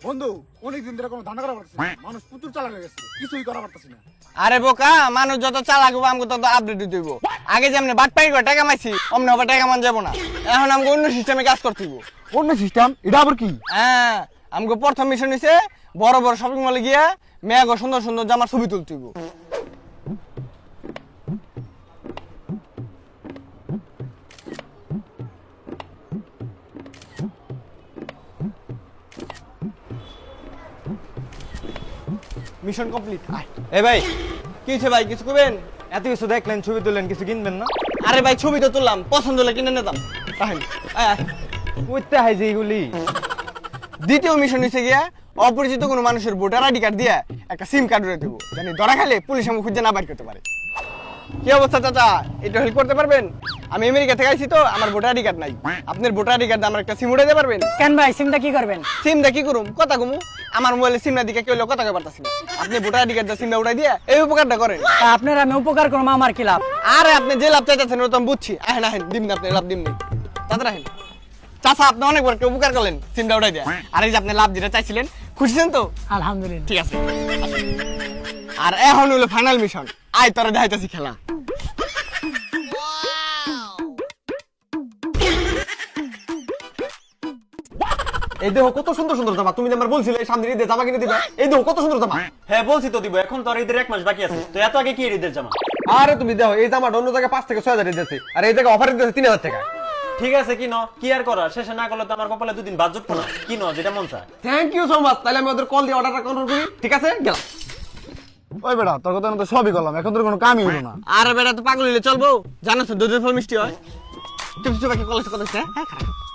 বন্ধু অনেকদিন ধরে কোনো ধান্দা করা পারতেছি না। মানুষ প্রচুর চালাক হয়ে গেছে, কিছুই করা পারতেছি না। আরে বোকা, মানুষ যত চালাক হবে আমাকে তত আপডেট দিতে হইব। আগে যেমন বাটপাই করে টাকা মাইছি অমনি হবে টাকা মান যাবো না। এখন আমাকে অন্য সিস্টেমে কাজ করতে হইব। অন্য সিস্টেম? এটা আবার কি? হ্যাঁ, আমাকে প্রথম মিশন হইছে বড় বড় শপিং মলে গিয়া মেয়াগো সুন্দর সুন্দর জামার ছবি তুলতে হইব। Mission complete. এ ভাই কি হয়েছে ভাই, কিছু করবেন? এত কিছু দেখলেন, ছবি তুললেন, কিছু কিনবেন না? আরে ভাই ছবি তো তুললাম, পছন্দ হলে কিনে নিতাম। তাহলে কইতে হয় যে এগুলি। দ্বিতীয় মিশন হয়েছে গিয়া অপরিচিত কোনো মানুষের ভোটার আইডি কার্ড দিয়ে একটা সিম কার্ড উড়ে দেবো, জানি ধরা খেলে পুলিশ আমাকে খুঁজে না বাইর করতে পারে। কি অবস্থা চাচা, এটা হেল্প করতে পারবেন? আমি আমেরিকা থেকে আইছি তো, আমার ভোটার আইডি কার্ড নাই। আপনার ভোটার আইডি কার্ড আমার একটা সিম উড়াইতে পারবেন? কেন ভাই, সিমটা কি করবেন? সিমটা কি করুম, কথা কমু। আমার মোবাইলে সিমটা দিকে কেউ কথা কই পারতাছি না। আপনি ভোটার আইডি কার্ড সিমটা উড়াই দিয়ে এই উপকারটা করেন। তা আপনার আমি উপকার করবো, আমার কি লাভ? আরে আপনি যে লাভ চাইতেছেন ওটা আমি বুঝছি। আহেন আহেন, দিমনি আপনি লাভ দিমনি, তাড়াতাড়ি আহেন। চাচা আপনি অনেক বড় একটা উপকার করলেন, সিমটা উড়াই দিয়ে। আর এই যে আপনি লাভ যেটা চাইছিলেন, খুশিছেন তো? আলহামদুলিল্লাহ। ঠিক আছে। আর এখন হলো ফাইনাল মিশন, আয় তোরা দেখাইতাছি খেলা। এই দেখো কত সুন্দর সুন্দর জামা, তুমি আমার বলছিলে সামনে ঈদে জামা কিনে দিবা। এই দেখো কত সুন্দর জামা। হ্যাঁ বলছি তো দিব, এখন তো আর ঈদের 1 মাস বাকি আছে, তো এত আগে কি ঈদের জামা? আরে তুমি দেখো এই জামাটা অন্য জায়গায় 5 থেকে 6 হাজার দিতেছে, আর এই জায়গায় অফার দিতেছে 3000 টাকা। ঠিক আছে কিনো, কি আর করা, শেষে না করলে তো আমার কপালে 2 দিন বাদ জুটতো না। কিনো যেটা মন চায়। Thank you so much. তাহলে আমি ওদের কল দিয়ে অর্ডারটা কনফার্ম করি। ঠিক আছে, গেলাম। ওই বেটা, তোর কথা তো সবই করলাম, এখন তোর কোনো কামই হলো না। আর বেটা তো পাগল হইলে চলবো, জানো তো দুধের ফল মিষ্টি হয়। চুপ চুপ কলেজ কথা হচ্ছে। হ্যাঁ খারাপ।